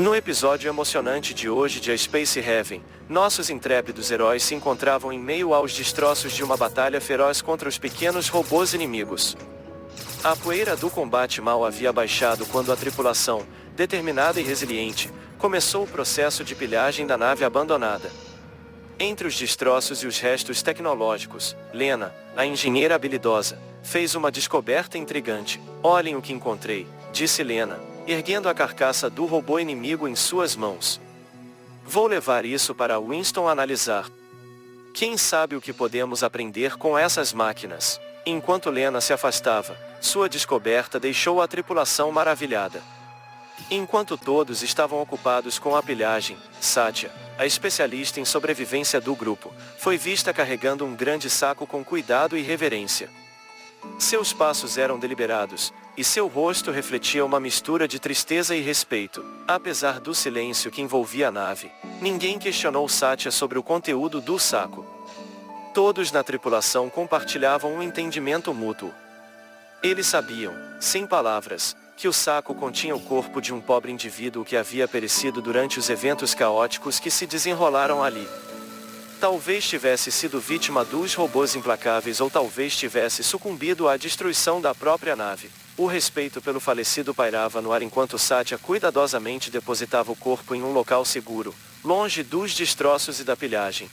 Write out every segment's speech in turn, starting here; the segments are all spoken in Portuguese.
No episódio emocionante de hoje de A Space Heaven, nossos intrépidos heróis se encontravam em meio aos destroços de uma batalha feroz contra os pequenos robôs inimigos. A poeira do combate mal havia baixado quando a tripulação, determinada e resiliente, começou o processo de pilhagem da nave abandonada. Entre os destroços e os restos tecnológicos, Lena, a engenheira habilidosa, fez uma descoberta intrigante. "Olhem o que encontrei", disse Lena, erguendo a carcaça do robô inimigo em suas mãos. "Vou levar isso para Winston analisar. Quem sabe o que podemos aprender com essas máquinas?" Enquanto Lena se afastava, sua descoberta deixou a tripulação maravilhada. Enquanto todos estavam ocupados com a pilhagem, Satya, a especialista em sobrevivência do grupo, foi vista carregando um grande saco com cuidado e reverência. Seus passos eram deliberados, e seu rosto refletia uma mistura de tristeza e respeito. Apesar do silêncio que envolvia a nave, ninguém questionou Satya sobre o conteúdo do saco. Todos na tripulação compartilhavam um entendimento mútuo. Eles sabiam, sem palavras, que o saco continha o corpo de um pobre indivíduo que havia perecido durante os eventos caóticos que se desenrolaram ali. Talvez tivesse sido vítima dos robôs implacáveis ou talvez tivesse sucumbido à destruição da própria nave. O respeito pelo falecido pairava no ar enquanto Satya cuidadosamente depositava o corpo em um local seguro, longe dos destroços e da pilhagem.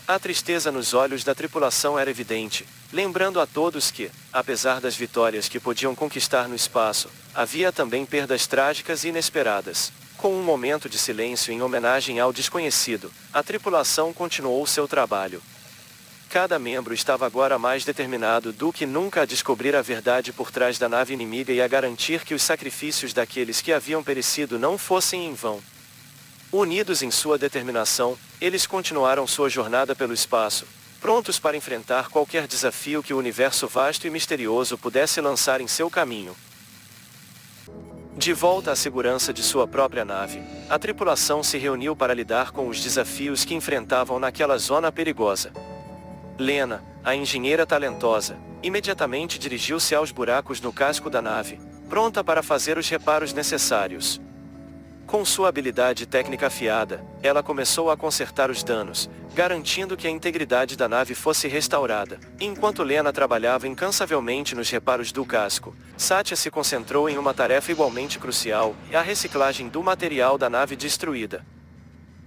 A tristeza nos olhos da tripulação era evidente, lembrando a todos que, apesar das vitórias que podiam conquistar no espaço, havia também perdas trágicas e inesperadas. Com um momento de silêncio em homenagem ao desconhecido, a tripulação continuou seu trabalho. Cada membro estava agora mais determinado do que nunca a descobrir a verdade por trás da nave inimiga e a garantir que os sacrifícios daqueles que haviam perecido não fossem em vão. Unidos em sua determinação, eles continuaram sua jornada pelo espaço, prontos para enfrentar qualquer desafio que o universo vasto e misterioso pudesse lançar em seu caminho. De volta à segurança de sua própria nave, a tripulação se reuniu para lidar com os desafios que enfrentavam naquela zona perigosa. Lena, a engenheira talentosa, imediatamente dirigiu-se aos buracos no casco da nave, pronta para fazer os reparos necessários. Com sua habilidade técnica afiada, ela começou a consertar os danos, garantindo que a integridade da nave fosse restaurada. Enquanto Lena trabalhava incansavelmente nos reparos do casco, Satya se concentrou em uma tarefa igualmente crucial, a reciclagem do material da nave destruída.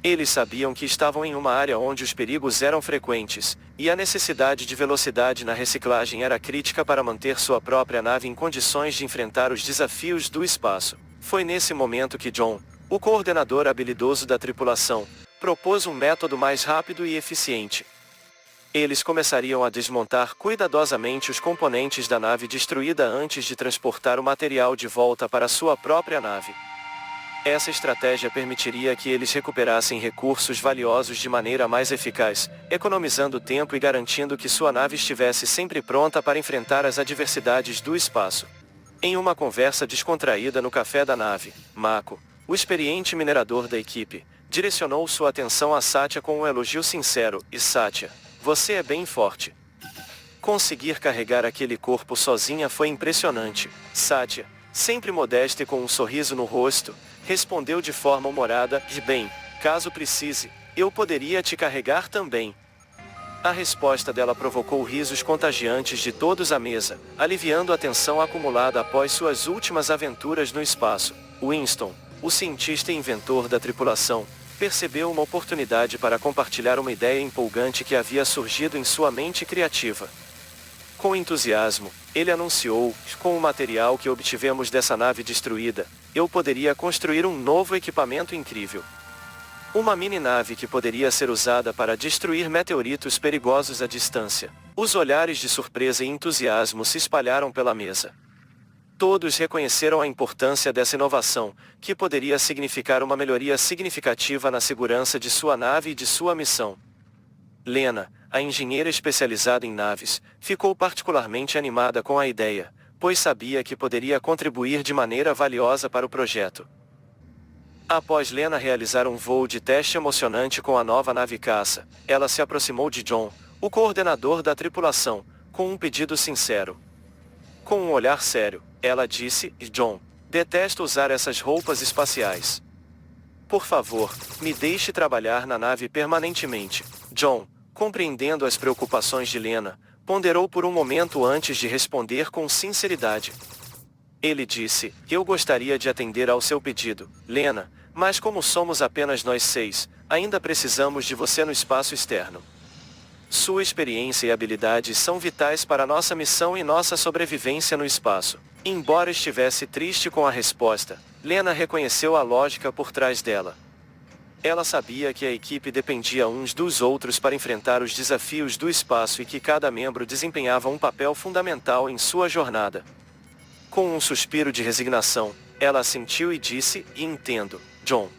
Eles sabiam que estavam em uma área onde os perigos eram frequentes, e a necessidade de velocidade na reciclagem era crítica para manter sua própria nave em condições de enfrentar os desafios do espaço. Foi nesse momento que John, o coordenador habilidoso da tripulação, propôs um método mais rápido e eficiente. Eles começariam a desmontar cuidadosamente os componentes da nave destruída antes de transportar o material de volta para sua própria nave. Essa estratégia permitiria que eles recuperassem recursos valiosos de maneira mais eficaz, economizando tempo e garantindo que sua nave estivesse sempre pronta para enfrentar as adversidades do espaço. Em uma conversa descontraída no café da nave, Mako, o experiente minerador da equipe, direcionou sua atenção a Satya com um elogio sincero. "E Satya, você é bem forte. Conseguir carregar aquele corpo sozinha foi impressionante." Satya, sempre modesta e com um sorriso no rosto, respondeu de forma humorada: "E bem, caso precise, eu poderia te carregar também." A resposta dela provocou risos contagiantes de todos à mesa, aliviando a tensão acumulada após suas últimas aventuras no espaço. Winston, o cientista e inventor da tripulação, percebeu uma oportunidade para compartilhar uma ideia empolgante que havia surgido em sua mente criativa. Com entusiasmo, ele anunciou: "Com o material que obtivemos dessa nave destruída, eu poderia construir um novo equipamento incrível. Uma mini-nave que poderia ser usada para destruir meteoritos perigosos à distância." Os olhares de surpresa e entusiasmo se espalharam pela mesa. Todos reconheceram a importância dessa inovação, que poderia significar uma melhoria significativa na segurança de sua nave e de sua missão. Lena, a engenheira especializada em naves, ficou particularmente animada com a ideia, pois sabia que poderia contribuir de maneira valiosa para o projeto. Após Lena realizar um voo de teste emocionante com a nova nave caça, ela se aproximou de John, o coordenador da tripulação, com um pedido sincero. Com um olhar sério, ela disse: "John, detesto usar essas roupas espaciais. Por favor, me deixe trabalhar na nave permanentemente. John, compreendendo as preocupações de Lena, ponderou por um momento antes de responder com sinceridade. Ele disse: eu gostaria de atender ao seu pedido, Lena, mas como somos apenas nós 6, ainda precisamos de você no espaço externo. Sua experiência e habilidades são vitais para nossa missão e nossa sobrevivência no espaço. Embora estivesse triste com a resposta, Lena reconheceu a lógica por trás dela. Ela sabia que a equipe dependia uns dos outros para enfrentar os desafios do espaço e que cada membro desempenhava um papel fundamental em sua jornada. Com um suspiro de resignação, ela assentiu e disse: entendo, John.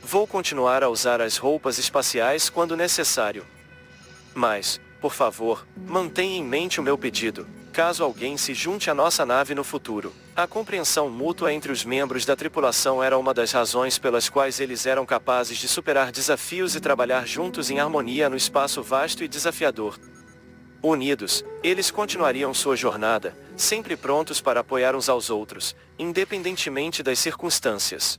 Vou continuar a usar as roupas espaciais quando necessário. Mas, por favor, mantenha em mente o meu pedido. Caso alguém se junte à nossa nave no futuro, a compreensão mútua entre os membros da tripulação era uma das razões pelas quais eles eram capazes de superar desafios e trabalhar juntos em harmonia no espaço vasto e desafiador. Unidos, eles continuariam sua jornada, sempre prontos para apoiar uns aos outros, independentemente das circunstâncias.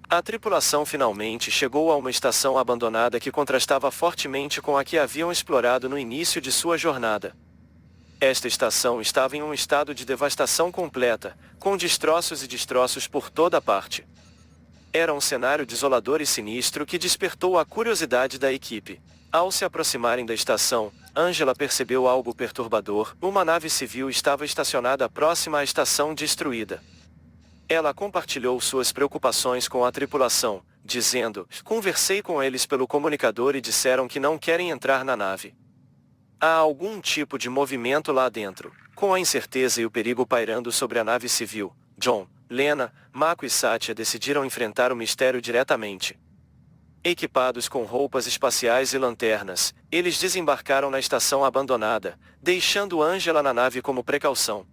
A tripulação finalmente chegou a uma estação abandonada que contrastava fortemente com a que haviam explorado no início de sua jornada. Esta estação estava em um estado de devastação completa, com destroços por toda parte. Era um cenário desolador e sinistro que despertou a curiosidade da equipe. Ao se aproximarem da estação, Angela percebeu algo perturbador: uma nave civil estava estacionada próxima à estação destruída. Ela compartilhou suas preocupações com a tripulação, dizendo: conversei com eles pelo comunicador e disseram que não querem entrar na nave. Há algum tipo de movimento lá dentro. Com a incerteza e o perigo pairando sobre a nave civil, John, Lena, Mako e Satya decidiram enfrentar o mistério diretamente. Equipados com roupas espaciais e lanternas, eles desembarcaram na estação abandonada, deixando Angela na nave como precaução.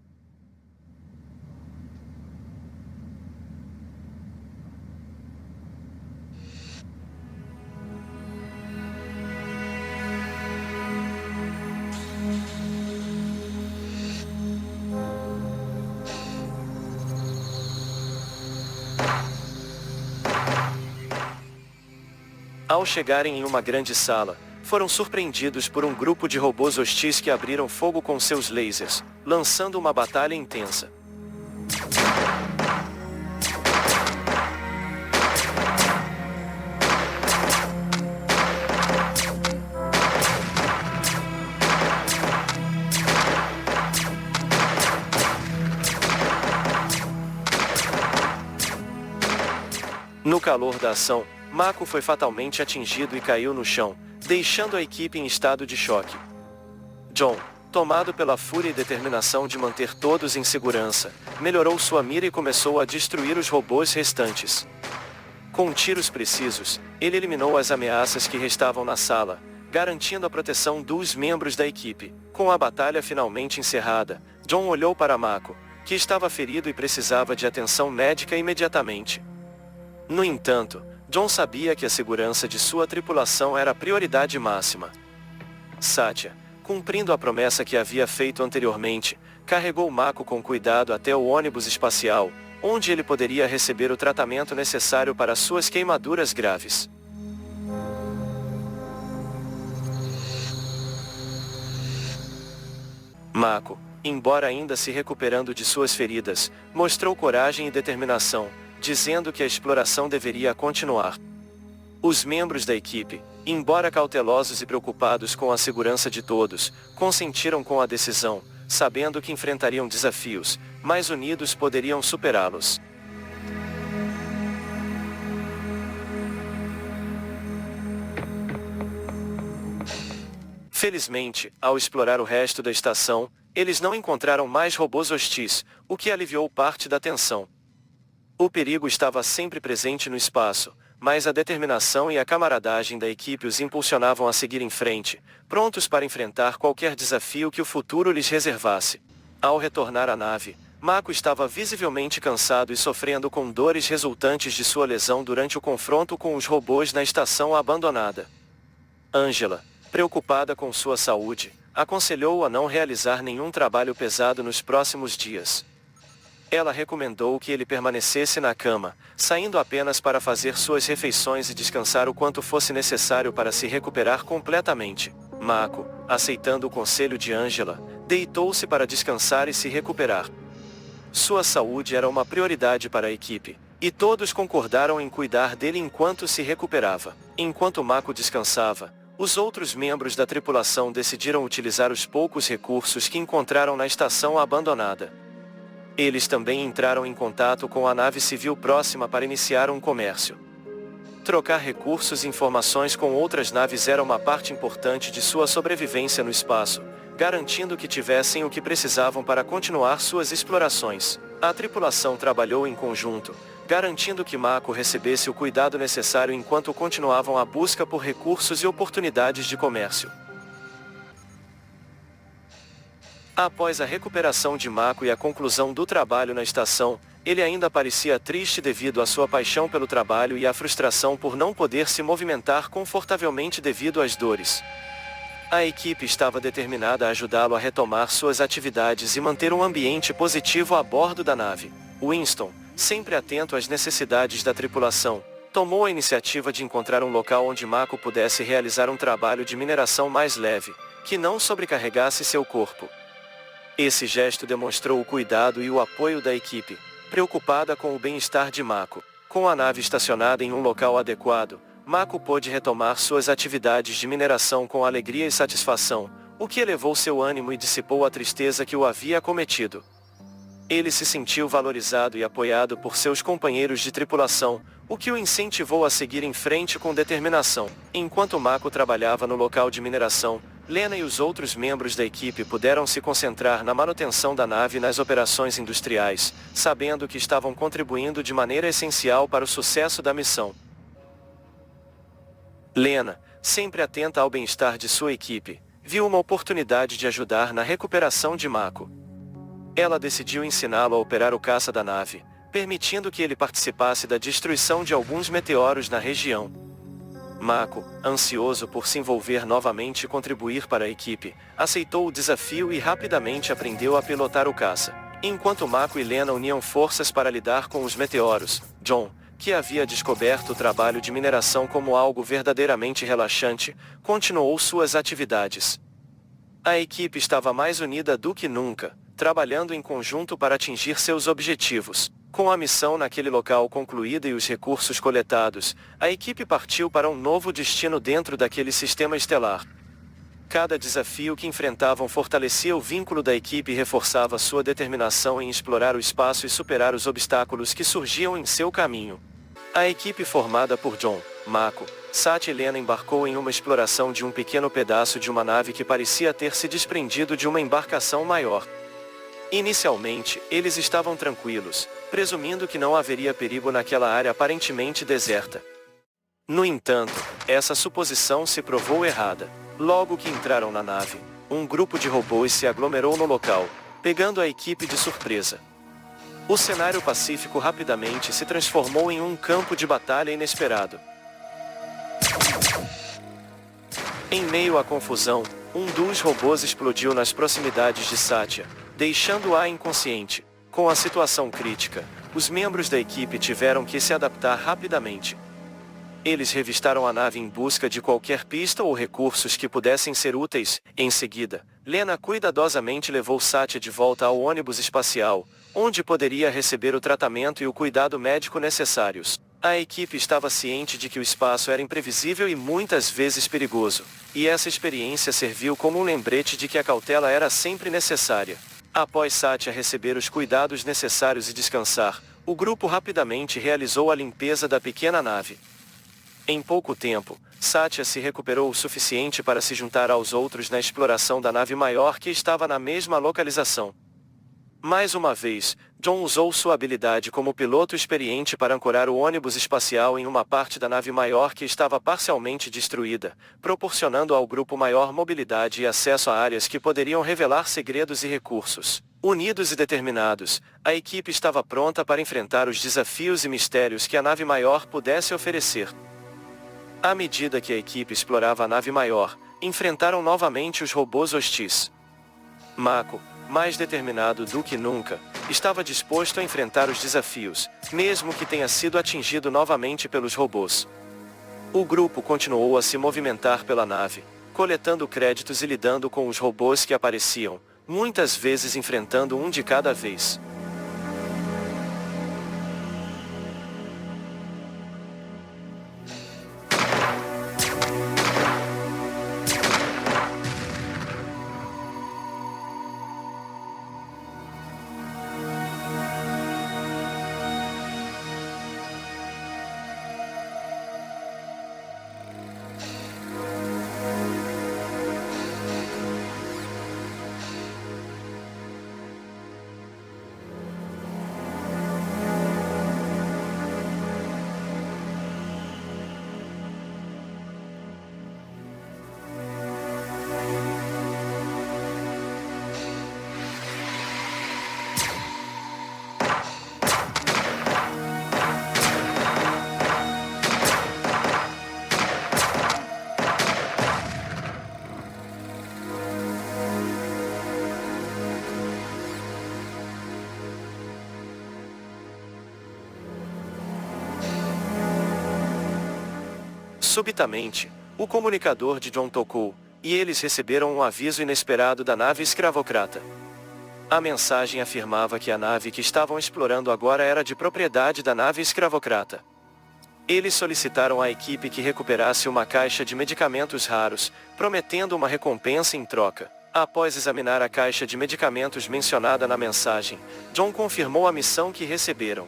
Ao chegarem em uma grande sala, foram surpreendidos por um grupo de robôs hostis que abriram fogo com seus lasers, lançando uma batalha intensa. No calor da ação, Mako foi fatalmente atingido e caiu no chão, deixando a equipe em estado de choque. John, tomado pela fúria e determinação de manter todos em segurança, melhorou sua mira e começou a destruir os robôs restantes. Com tiros precisos, ele eliminou as ameaças que restavam na sala, garantindo a proteção dos membros da equipe. Com a batalha finalmente encerrada, John olhou para Mako, que estava ferido e precisava de atenção médica imediatamente. No entanto, John sabia que a segurança de sua tripulação era a prioridade máxima. Satya, cumprindo a promessa que havia feito anteriormente, carregou Mako com cuidado até o ônibus espacial, onde ele poderia receber o tratamento necessário para suas queimaduras graves. Mako, embora ainda se recuperando de suas feridas, mostrou coragem e determinação, dizendo que a exploração deveria continuar. Os membros da equipe, embora cautelosos e preocupados com a segurança de todos, consentiram com a decisão, sabendo que enfrentariam desafios, mas unidos poderiam superá-los. Felizmente, ao explorar o resto da estação, eles não encontraram mais robôs hostis, o que aliviou parte da tensão. O perigo estava sempre presente no espaço, mas a determinação e a camaradagem da equipe os impulsionavam a seguir em frente, prontos para enfrentar qualquer desafio que o futuro lhes reservasse. Ao retornar à nave, Mako estava visivelmente cansado e sofrendo com dores resultantes de sua lesão durante o confronto com os robôs na estação abandonada. Angela, preocupada com sua saúde, aconselhou-o a não realizar nenhum trabalho pesado nos próximos dias. Ela recomendou que ele permanecesse na cama, saindo apenas para fazer suas refeições e descansar o quanto fosse necessário para se recuperar completamente. Mako, aceitando o conselho de Angela, deitou-se para descansar e se recuperar. Sua saúde era uma prioridade para a equipe, e todos concordaram em cuidar dele enquanto se recuperava. Enquanto Mako descansava, os outros membros da tripulação decidiram utilizar os poucos recursos que encontraram na estação abandonada. Eles também entraram em contato com a nave civil próxima para iniciar um comércio. Trocar recursos e informações com outras naves era uma parte importante de sua sobrevivência no espaço, garantindo que tivessem o que precisavam para continuar suas explorações. A tripulação trabalhou em conjunto, garantindo que Mako recebesse o cuidado necessário enquanto continuavam a busca por recursos e oportunidades de comércio. Após a recuperação de Mako e a conclusão do trabalho na estação, ele ainda parecia triste devido à sua paixão pelo trabalho e à frustração por não poder se movimentar confortavelmente devido às dores. A equipe estava determinada a ajudá-lo a retomar suas atividades e manter um ambiente positivo a bordo da nave. Winston, sempre atento às necessidades da tripulação, tomou a iniciativa de encontrar um local onde Mako pudesse realizar um trabalho de mineração mais leve, que não sobrecarregasse seu corpo. Esse gesto demonstrou o cuidado e o apoio da equipe, preocupada com o bem-estar de Mako. Com a nave estacionada em um local adequado, Mako pôde retomar suas atividades de mineração com alegria e satisfação, o que elevou seu ânimo e dissipou a tristeza que o havia acometido. Ele se sentiu valorizado e apoiado por seus companheiros de tripulação, o que o incentivou a seguir em frente com determinação. Enquanto Mako trabalhava no local de mineração, Lena e os outros membros da equipe puderam se concentrar na manutenção da nave e nas operações industriais, sabendo que estavam contribuindo de maneira essencial para o sucesso da missão. Lena, sempre atenta ao bem-estar de sua equipe, viu uma oportunidade de ajudar na recuperação de Mako. Ela decidiu ensiná-lo a operar o caça da nave, permitindo que ele participasse da destruição de alguns meteoros na região. Mako, ansioso por se envolver novamente e contribuir para a equipe, aceitou o desafio e rapidamente aprendeu a pilotar o caça. Enquanto Mako e Lena uniam forças para lidar com os meteoros, John, que havia descoberto o trabalho de mineração como algo verdadeiramente relaxante, continuou suas atividades. A equipe estava mais unida do que nunca, trabalhando em conjunto para atingir seus objetivos. Com a missão naquele local concluída e os recursos coletados, a equipe partiu para um novo destino dentro daquele sistema estelar. Cada desafio que enfrentavam fortalecia o vínculo da equipe e reforçava sua determinação em explorar o espaço e superar os obstáculos que surgiam em seu caminho. A equipe formada por John, Mako, Satya e Lena embarcou em uma exploração de um pequeno pedaço de uma nave que parecia ter se desprendido de uma embarcação maior. Inicialmente, eles estavam tranquilos, presumindo que não haveria perigo naquela área aparentemente deserta. No entanto, essa suposição se provou errada. Logo que entraram na nave, um grupo de robôs se aglomerou no local, pegando a equipe de surpresa. O cenário pacífico rapidamente se transformou em um campo de batalha inesperado. Em meio à confusão, um dos robôs explodiu nas proximidades de Satya, deixando-a inconsciente. Com a situação crítica, os membros da equipe tiveram que se adaptar rapidamente. Eles revistaram a nave em busca de qualquer pista ou recursos que pudessem ser úteis. Em seguida, Lena cuidadosamente levou Satya de volta ao ônibus espacial, onde poderia receber o tratamento e o cuidado médico necessários. A equipe estava ciente de que o espaço era imprevisível e muitas vezes perigoso, e essa experiência serviu como um lembrete de que a cautela era sempre necessária. Após Satya receber os cuidados necessários e descansar, o grupo rapidamente realizou a limpeza da pequena nave. Em pouco tempo, Satya se recuperou o suficiente para se juntar aos outros na exploração da nave maior que estava na mesma localização. Mais uma vez, John usou sua habilidade como piloto experiente para ancorar o ônibus espacial em uma parte da nave maior que estava parcialmente destruída, proporcionando ao grupo maior mobilidade e acesso a áreas que poderiam revelar segredos e recursos. Unidos e determinados, a equipe estava pronta para enfrentar os desafios e mistérios que a nave maior pudesse oferecer. À medida que a equipe explorava a nave maior, enfrentaram novamente os robôs hostis. Mako, mais determinado do que nunca, estava disposto a enfrentar os desafios, mesmo que tenha sido atingido novamente pelos robôs. O grupo continuou a se movimentar pela nave, coletando créditos e lidando com os robôs que apareciam, muitas vezes enfrentando um de cada vez. Subitamente, o comunicador de John tocou, e eles receberam um aviso inesperado da nave escravocrata. A mensagem afirmava que a nave que estavam explorando agora era de propriedade da nave escravocrata. Eles solicitaram à equipe que recuperasse uma caixa de medicamentos raros, prometendo uma recompensa em troca. Após examinar a caixa de medicamentos mencionada na mensagem, John confirmou a missão que receberam.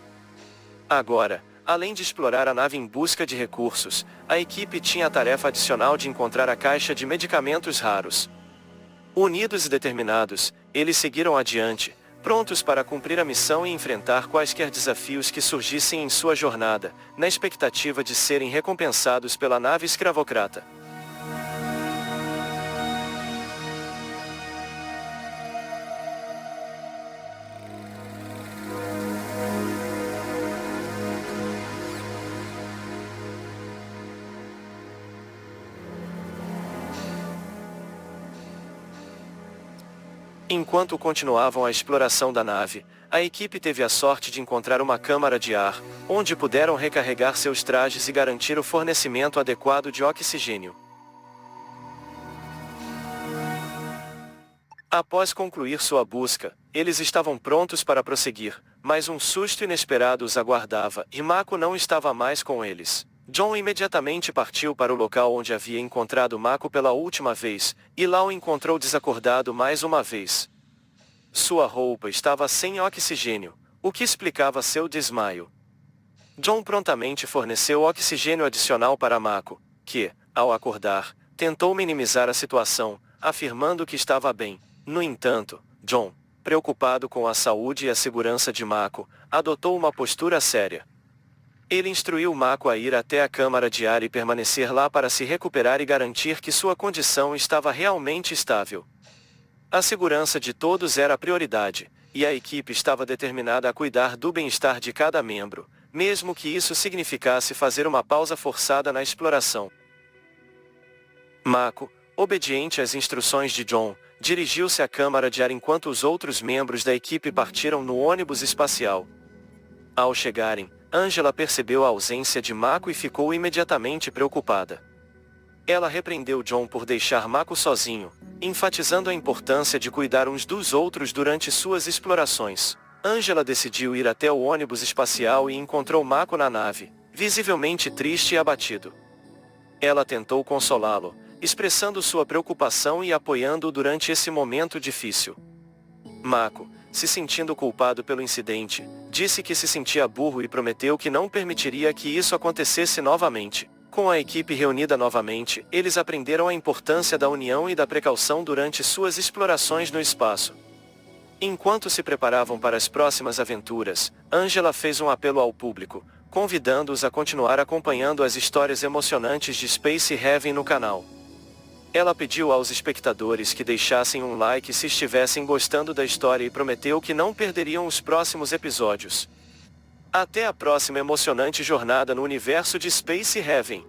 Agora, além de explorar a nave em busca de recursos, a equipe tinha a tarefa adicional de encontrar a caixa de medicamentos raros. Unidos e determinados, eles seguiram adiante, prontos para cumprir a missão e enfrentar quaisquer desafios que surgissem em sua jornada, na expectativa de serem recompensados pela nave escravocrata. Enquanto continuavam a exploração da nave, a equipe teve a sorte de encontrar uma câmara de ar, onde puderam recarregar seus trajes e garantir o fornecimento adequado de oxigênio. Após concluir sua busca, eles estavam prontos para prosseguir, mas um susto inesperado os aguardava, e Mako não estava mais com eles. John imediatamente partiu para o local onde havia encontrado Mako pela última vez, e lá o encontrou desacordado mais uma vez. Sua roupa estava sem oxigênio, o que explicava seu desmaio. John prontamente forneceu oxigênio adicional para Mako, que, ao acordar, tentou minimizar a situação, afirmando que estava bem. No entanto, John, preocupado com a saúde e a segurança de Mako, adotou uma postura séria. Ele instruiu Mako a ir até a câmara de ar e permanecer lá para se recuperar e garantir que sua condição estava realmente estável. A segurança de todos era a prioridade, e a equipe estava determinada a cuidar do bem-estar de cada membro, mesmo que isso significasse fazer uma pausa forçada na exploração. Mako, obediente às instruções de John, dirigiu-se à câmara de ar enquanto os outros membros da equipe partiram no ônibus espacial. Ao chegarem, Angela percebeu a ausência de Mako e ficou imediatamente preocupada. Ela repreendeu John por deixar Mako sozinho, enfatizando a importância de cuidar uns dos outros durante suas explorações. Angela decidiu ir até o ônibus espacial e encontrou Mako na nave, visivelmente triste e abatido. Ela tentou consolá-lo, expressando sua preocupação e apoiando-o durante esse momento difícil. Mako, se sentindo culpado pelo incidente, disse que se sentia burro e prometeu que não permitiria que isso acontecesse novamente. Com a equipe reunida novamente, eles aprenderam a importância da união e da precaução durante suas explorações no espaço. Enquanto se preparavam para as próximas aventuras, Angela fez um apelo ao público, convidando-os a continuar acompanhando as histórias emocionantes de Space Heaven no canal. Ela pediu aos espectadores que deixassem um like se estivessem gostando da história e prometeu que não perderiam os próximos episódios. Até a próxima emocionante jornada no universo de Space Heaven.